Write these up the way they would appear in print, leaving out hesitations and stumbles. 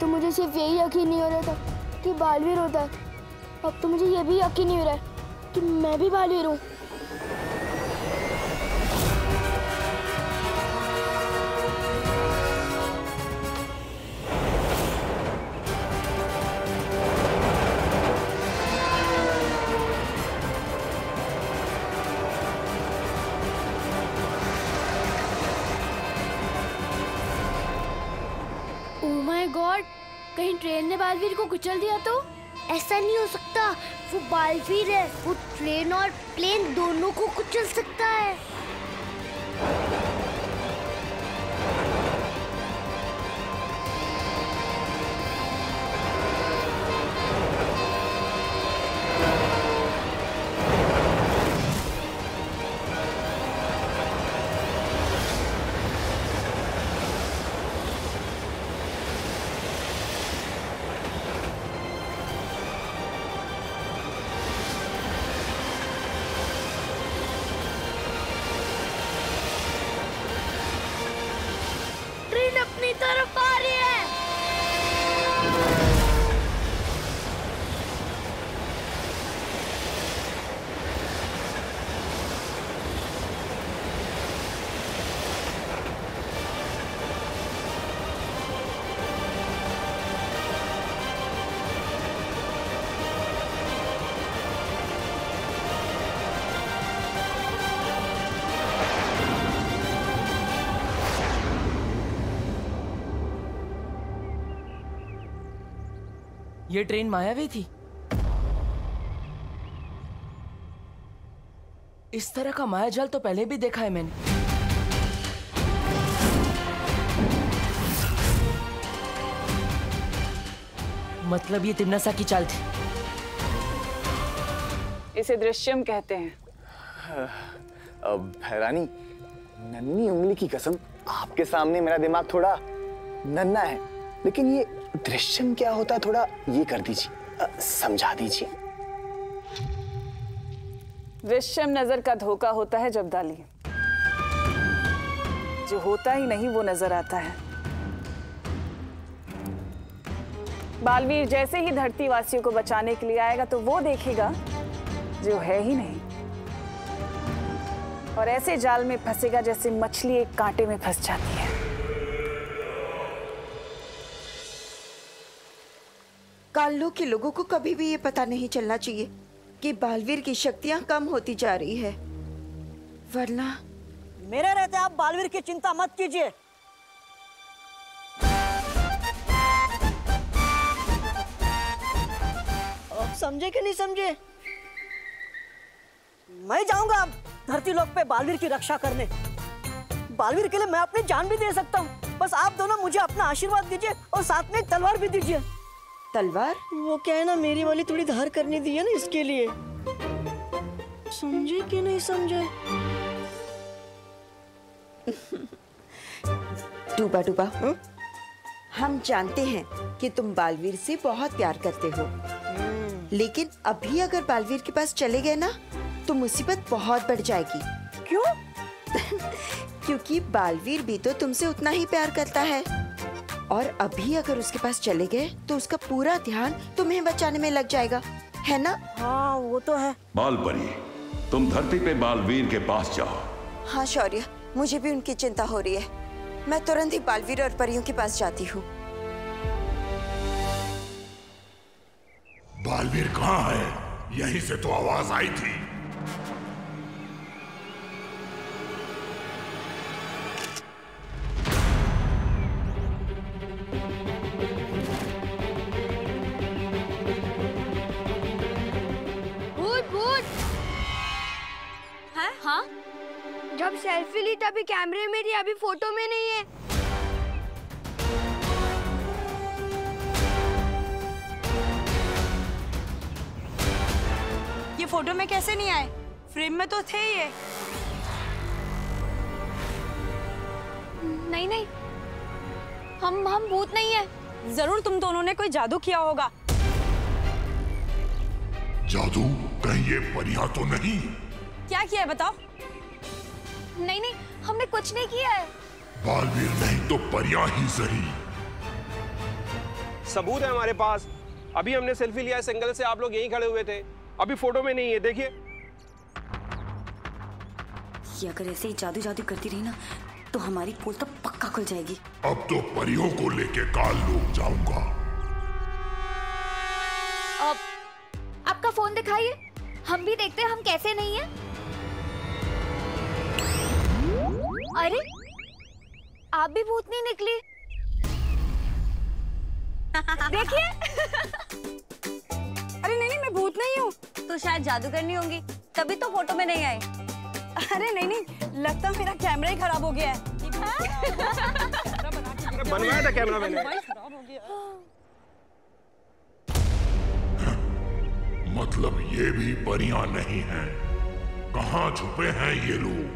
तो मुझे सिर्फ यही यकीन नहीं हो रहा था कि बालवीर होता है, अब तो मुझे ये भी यकीन नहीं हो रहा है कि मैं भी बालवीर हूँ। ओह माय गॉड, कहीं ट्रेन ने बालवीर को कुचल दिया तो? ऐसा नहीं हो सकता, वो बालवीर है, वो ट्रेन और प्लेन दोनों को कुचल सकता है। अपनी तरफ आ रही है। ये ट्रेन मायावी थी। इस तरह का मायाजाल तो पहले भी देखा है मैंने। मतलब ये तिम्नासा की चाल थी। इसे दृश्यम कहते हैं। रानी, नन्ही उंगली की कसम, आपके सामने मेरा दिमाग थोड़ा नन्हा है, लेकिन ये दृश्यम क्या होता है थोड़ा ये कर दीजिए, समझा दीजिए। दृश्यम नजर का धोखा होता है जब्दाली, जो होता ही नहीं वो नजर आता है। बालवीर जैसे ही धरती वासियों को बचाने के लिए आएगा तो वो देखेगा जो है ही नहीं, और ऐसे जाल में फंसेगा जैसे मछली एक कांटे में फंस जाती है। काल्लो के लोगों को कभी भी ये पता नहीं चलना चाहिए कि बालवीर की शक्तियां कम होती जा रही है, वरना मेरे रहते आप बालवीर की चिंता मत कीजिए। आप समझे कि नहीं समझे? मैं जाऊंगा अब धरती लोक पे बालवीर की रक्षा करने। बालवीर के लिए मैं अपनी जान भी दे सकता हूँ, बस आप दोनों मुझे अपना आशीर्वाद दीजिए और साथ में तलवार भी दीजिए। तलवार? वो क्या है ना, मेरी वाली थोड़ी धार करनी दी है ना, इसके लिए। समझे कि नहीं समझे? डूबा डूबा, हम जानते हैं कि तुम बालवीर से बहुत प्यार करते हो, लेकिन अभी अगर बालवीर के पास चले गए ना तो मुसीबत बहुत बढ़ जाएगी। क्यों? क्योंकि बालवीर भी तो तुमसे उतना ही प्यार करता है, और अभी अगर उसके पास चले गए तो उसका पूरा ध्यान तुम्हें बचाने में लग जाएगा, है ना? हाँ वो तो है। बालपरी, तुम धरती पे बालवीर के पास जाओ। हाँ शौर्य, मुझे भी उनकी चिंता हो रही है। मैं तुरंत ही बालवीर और परियों के पास जाती हूँ। बालवीर कहाँ है? यहीं से तो आवाज आई थी। हाँ? जब सेल्फी ली तभी कैमरे में थी, अभी फोटो में नहीं है। ये फोटो में कैसे नहीं आए? फ्रेम में तो थे ये। नहीं नहीं, हम भूत नहीं है। जरूर तुम दोनों ने कोई जादू किया होगा। जादू? कहीं ये परियां तो नहीं? क्या किया है बताओ? नहीं नहीं, हमने कुछ नहीं किया है। बालवीर नहीं तो परियां ही सही, सबूत है हमारे पास। अभी हमने सेल्फी लिया इस एंगल से, आप लोग यहीं खड़े हुए थे, अभी फोटो में नहीं है, देखिए। ये अगर ऐसे ही जादू जादू करती रही ना तो हमारी पोल तो पक्का खुल जाएगी। अब तो परियों को लेके काल लोग जाऊंगा। अब आपका फोन दिखाइए, हम भी देखते हैं हम कैसे नहीं है। अरे आप भी भूतनी निकली, देखिए। अरे नहीं, मैं भूत नहीं हूँ। तो शायद जादू करनी होंगी, तभी तो फोटो में नहीं आए। अरे नहीं, लगता मेरा कैमरा ही खराब हो गया है। बनवाया था कैमरा मैंने। मतलब ये भी परियां नहीं हैं। कहाँ छुपे हैं ये लोग?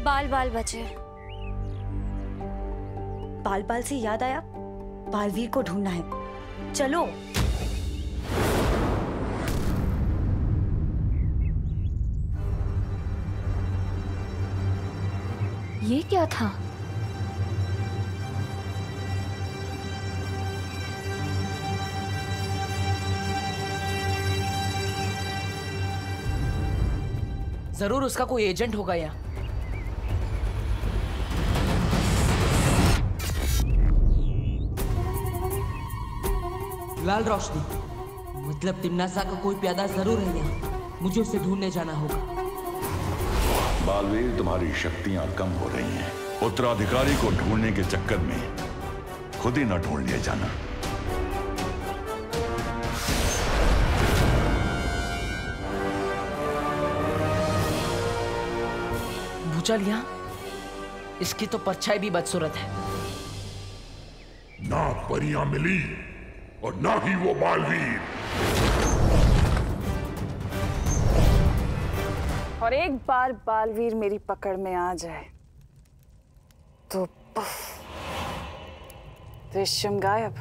बाल बाल बचे। बाल बाल से याद आया, बालवीर को ढूंढना है, चलो। ये क्या था? जरूर उसका कोई एजेंट होगा यहाँ। लाल रोशनी, मतलब तिम्नासा का कोई प्यादा जरूर है यहाँ। मुझे उसे ढूंढने जाना होगा। बालवीर, तुम्हारी शक्तियां कम हो रही हैं। उत्तराधिकारी को ढूंढने के चक्कर में खुद ही न ढूंढ लिया जाना। भूचाल यहाँ, इसकी तो परछाई भी बदसूरत है। ना परियां मिली और ना ही वो बालवीर। और एक बार बालवीर मेरी पकड़ में आ जाए तो दृश्यम गायब,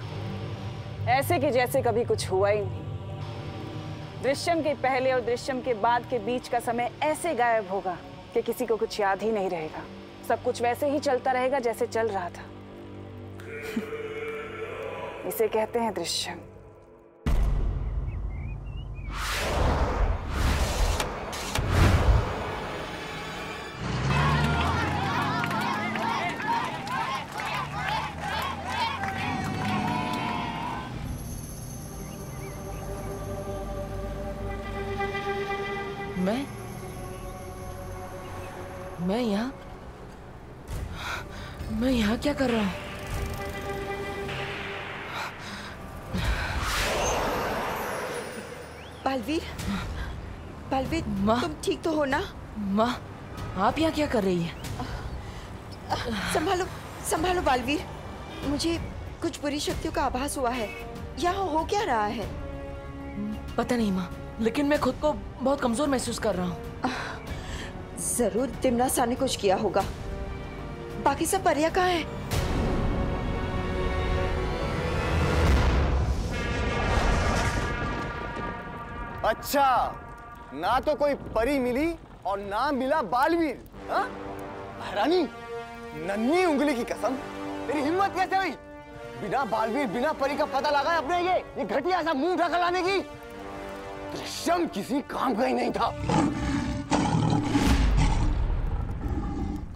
ऐसे कि जैसे कभी कुछ हुआ ही नहीं। दृश्यम के पहले और दृश्यम के बाद के बीच का समय ऐसे गायब होगा कि किसी को कुछ याद ही नहीं रहेगा। सब कुछ वैसे ही चलता रहेगा जैसे चल रहा था। इसे कहते हैं दृश्यम। मैं यहाँ क्या कर रहा हूँ? बालवीर, बालवीर, तुम ठीक तो हो ना? माँ, आप यहाँ क्या कर रही हैं? संभालो, संभालो बालवीर। मुझे कुछ बुरी शक्तियों का आभास हुआ है। यहाँ हो क्या रहा है? पता नहीं माँ, लेकिन मैं खुद को बहुत कमजोर महसूस कर रहा हूँ। जरूर तिम्नासा ने कुछ किया होगा। बाकी सब परियां कहाँ हैं? अच्छा, ना तो कोई परी मिली और ना मिला बालवीर। हाँ? महारानी, नन्ही उंगली की कसम, तेरी हिम्मत कैसे हुई बिना बालवीर बिना परी का पता लगाए अपने ये घटिया सा मुंह ढका लाने की? दृश्यम किसी काम का ही नहीं था।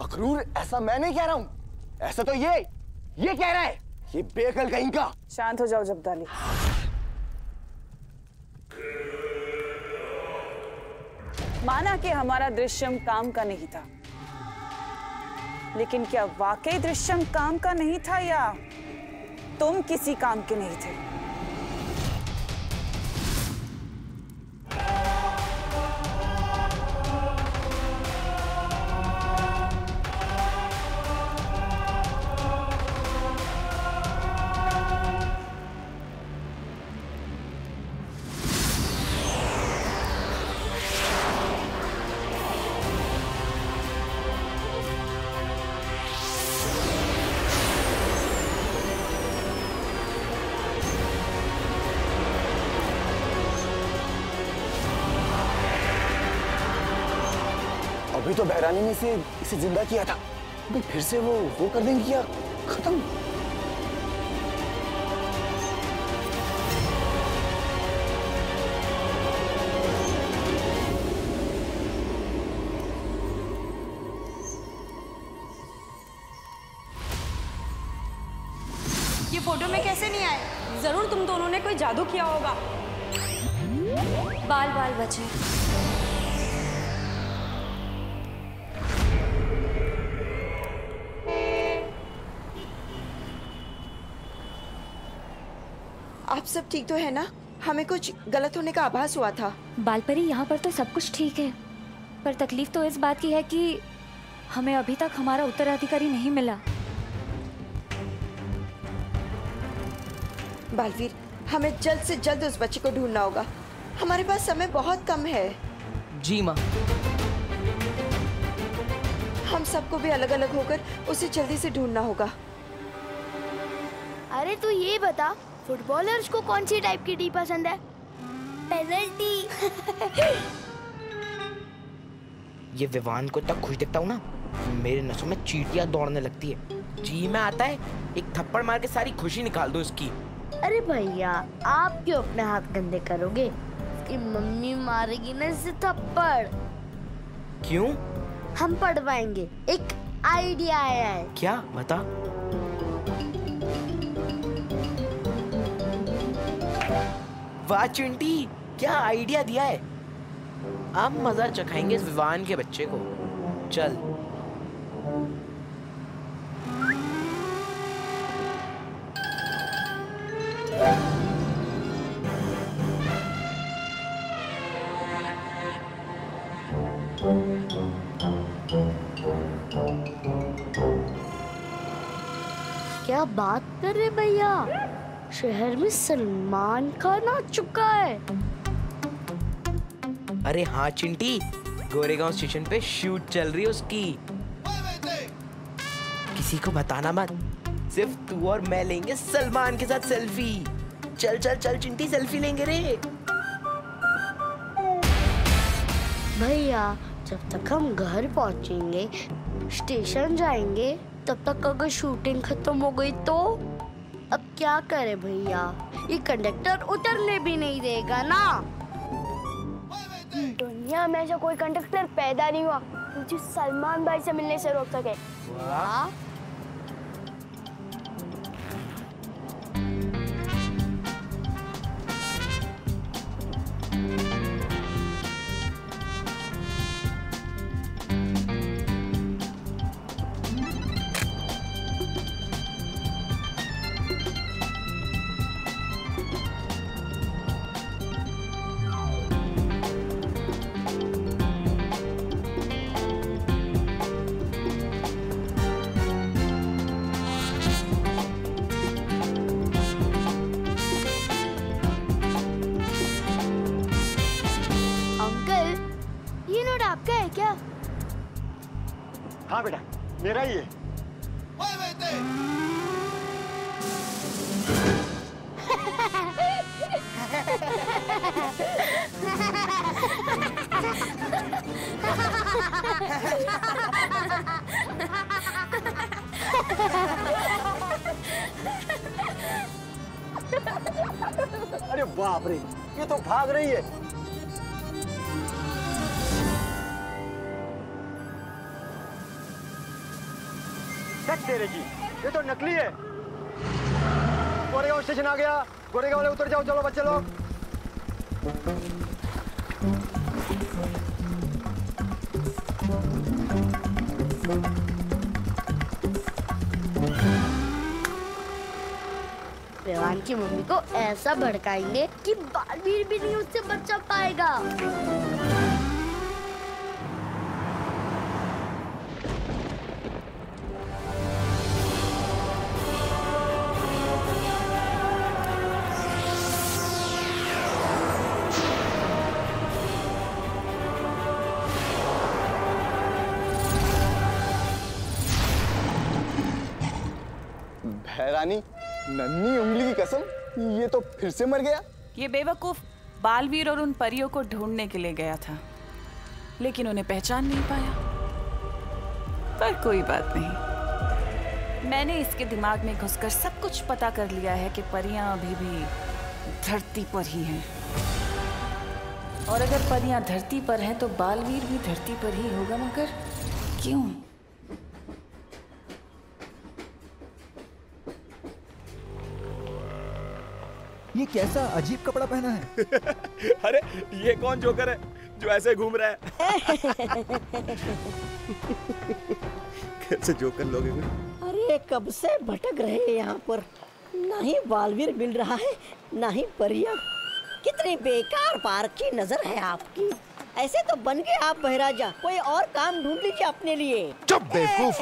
अखरूर, ऐसा मैं नहीं कह रहा हूं, ऐसा तो ये कह रहा है, ये बेअकल कहीं का। शांत हो जाओ जब्दाली। माना कि हमारा दृश्यम काम का नहीं था, लेकिन क्या वाकई दृश्यम काम का नहीं था या तुम किसी काम के नहीं थे? अभी तो बहरानी ने इसे जिंदा किया था, अभी फिर से वो कर देंगे क्या? खत्म। ये फोटो में कैसे नहीं आए? जरूर तुम दोनों ने कोई जादू किया होगा। बाल बाल बचे। आप सब ठीक तो है ना? हमें कुछ गलत होने का आभास हुआ था। बालपरी, यहाँ पर तो सब कुछ ठीक है, पर तकलीफ तो इस बात की है कि हमें अभी तक हमारा उत्तराधिकारी नहीं मिला। बालवीर, हमें जल्द से जल्द उस बच्चे को ढूंढना होगा। हमारे पास समय बहुत कम है। जी माँ। हम सबको भी अलग अलग होकर उसे जल्दी से ढूंढना होगा। अरे तू ये बता, फुटबॉलर्स को कौन सी टाइप की टी पसंद है? पेनल्टी। ये विवान को इतना खुश दिखता हूँ ना, मेरे नसों में चींटियां दौड़ने लगती है। जी में आता है, एक थप्पड़ मार के सारी खुशी निकाल दो इसकी। अरे भैया, आप क्यों अपने हाथ गंदे करोगे? इसकी मम्मी मारेगी ना इसे थप्पड़। क्यों? हम पढ़वाएंगे। एक आइडिया आया है। क्या? बता। वाह चिंटी, क्या आइडिया दिया है। अब मजा चखाएंगे इस विवान के बच्चे को। चल। क्या बात कर रहे भैया? शहर में सलमान खान आ चुका है। अरे हाँ चिंटी, गोरेगांव स्टेशन पे शूट चल रही है उसकी। किसी को बताना मत, सिर्फ तू और मैं लेंगे सलमान के साथ सेल्फी। चल चल चल चिंटी, सेल्फी लेंगे रे। भैया, जब तक हम घर पहुंचेंगे, स्टेशन जाएंगे, तब तक अगर शूटिंग खत्म हो गई तो अब क्या करे भैया? ये कंडक्टर उतरने भी नहीं देगा ना। दुनिया में ऐसा कोई कंडक्टर पैदा नहीं हुआ मुझे सलमान भाई से मिलने से रोक सके। वाह। आपका है क्या? हाँ बेटा, मेरा ही है। अरे बाप रे, ये तो भाग रही है। तेरे जी, ये तो नकली है। गोरेगांव स्टेशन आ गया। गोरेगांव वाले उतर जाओ, चलो बच्चे लोग। विवान की मम्मी को ऐसा भड़काएंगे कि बालवीर भी नहीं उससे बचा पाएगा। रानी, नन्ही उंगली की कसम, ये तो फिर से मर गया। ये बेवकूफ बालवीर और उन परियों को ढूंढने के लिए गया था, लेकिन उन्हें पहचान नहीं पाया। पर कोई बात नहीं, मैंने इसके दिमाग में घुसकर सब कुछ पता कर लिया है कि परियां अभी भी धरती पर ही हैं। और अगर परियां धरती पर हैं तो बालवीर भी धरती पर ही होगा, मगर क्यों? ये कैसा अजीब कपड़ा पहना है? अरे ये कौन जोकर है जो ऐसे घूम रहा है? कैसे जोकर लोग हैं? अरे कब से भटक रहे हैं यहाँ पर, ना ही बालवीर मिल रहा है ना ही परिया। कितनी बेकार पार्क की नजर है आपकी। ऐसे तो बन गए आप बहराजा, कोई और काम ढूंढ लीजिए अपने लिए। चुप बेवकूफ।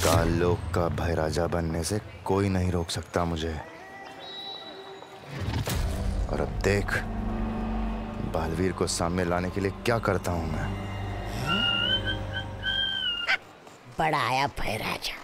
कालोक का बहराजा बनने से कोई नहीं रोक सकता मुझे। और अब देख बालवीर को सामने लाने के लिए क्या करता हूं मैं। बड़ा आया बहराजा।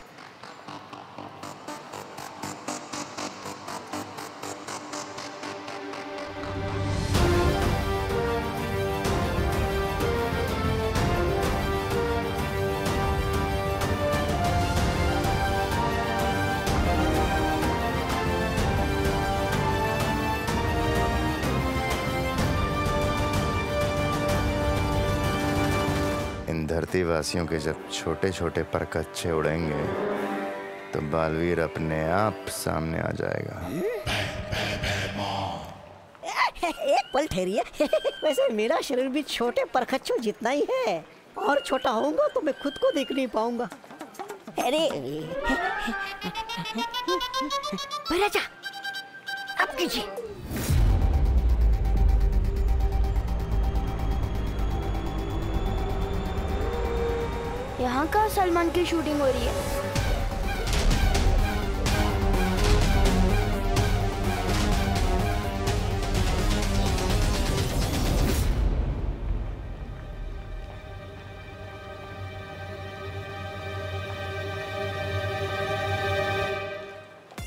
धरती वासियों के जब छोटे छोटे पर कच्चे उड़ेंगे तो बालवीर अपने आप सामने आ जाएगा। एक पल ठहरिए। वैसे मेरा शरीर भी छोटे परखच्चों जितना ही है, और छोटा होऊंगा तो मैं खुद को देख नहीं पाऊंगा। अरे बहराजा अब कीजिए। यहाँ का सलमान की शूटिंग हो रही है।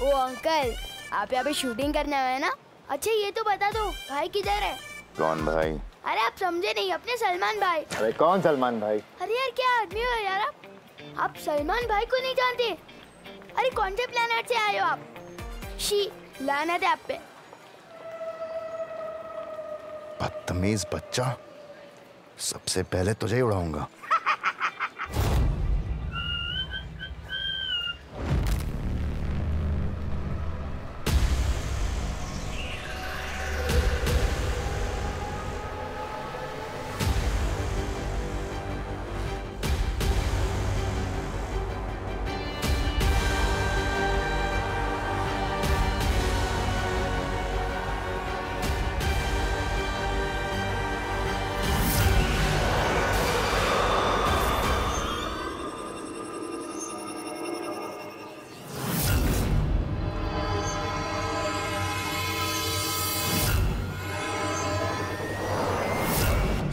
ओ अंकल, आप यहाँ पे शूटिंग करने आए हैं ना? अच्छा ये तो बता दो भाई किधर है? कौन भाई? अरे आप समझे नहीं, अपने सलमान भाई। अरे कौन सलमान भाई? अरे यार क्या आदमी हो यार आप सलमान भाई को नहीं जानते? अरे कौन से प्लेनेट से आए हो आप? शी लानत है आप पे। बदतमीज बच्चा, सबसे पहले तुझे ही उड़ाऊंगा।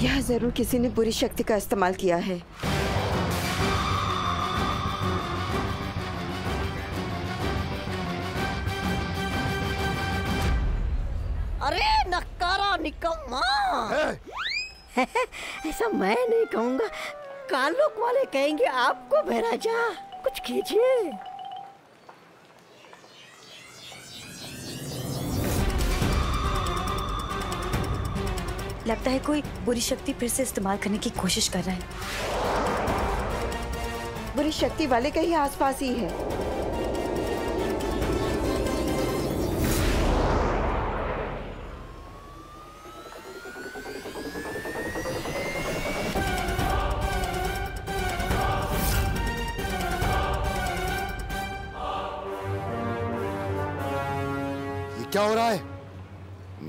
यहाँ जरूर किसी ने बुरी शक्ति का इस्तेमाल किया है। अरे नक्कारा निकम्मा। ऐसा मैं नहीं कहूँगा, कालोक वाले कहेंगे आपको बहराजा। कुछ कीजिए। लगता है कोई बुरी शक्ति फिर से इस्तेमाल करने की कोशिश कर रहा है। बुरी शक्ति वाले कहीं आसपास ही है। ये क्या हो रहा है?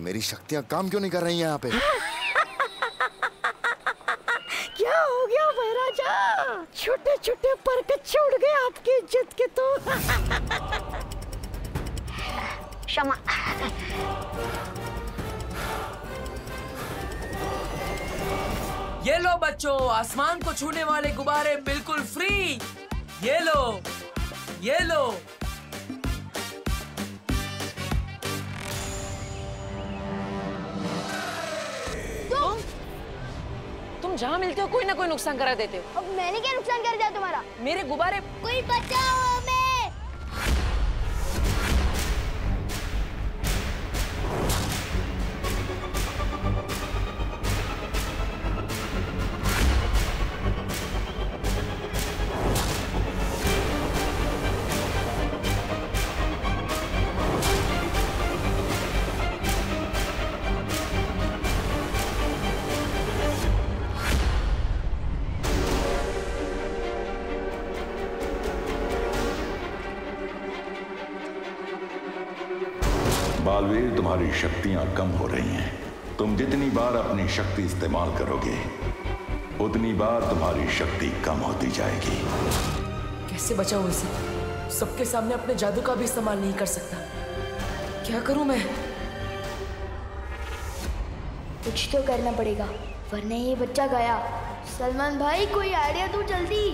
मेरी शक्तियां काम क्यों नहीं कर रही हैं यहाँ पे? क्या हो गया बहराजा? छोटे छोटे पर कच्चे उड़ गए आपकी इज्जत के तो। क्षमा। ये लो बच्चों, आसमान को छूने वाले गुब्बारे बिल्कुल फ्री। ये लो, ये लो। तुम जहाँ मिलते हो कोई ना कोई नुकसान करा देते हो। अब मैंने क्या नुकसान कर दिया तुम्हारा? मेरे गुब्बारे। कोई बचाओ हमें। बालवीर, तुम्हारी शक्तियां कम हो रही हैं। तुम जितनी बार अपनी शक्ति इस्तेमाल करोगे उतनी बार तुम्हारी शक्ति कम होती जाएगी। कैसे बचाऊं इसे? सबके सामने अपने जादू का भी इस्तेमाल नहीं कर सकता। क्या करूं मैं? कुछ तो करना पड़ेगा वरना ये बच्चा गया। सलमान भाई कोई आइडिया दो जल्दी।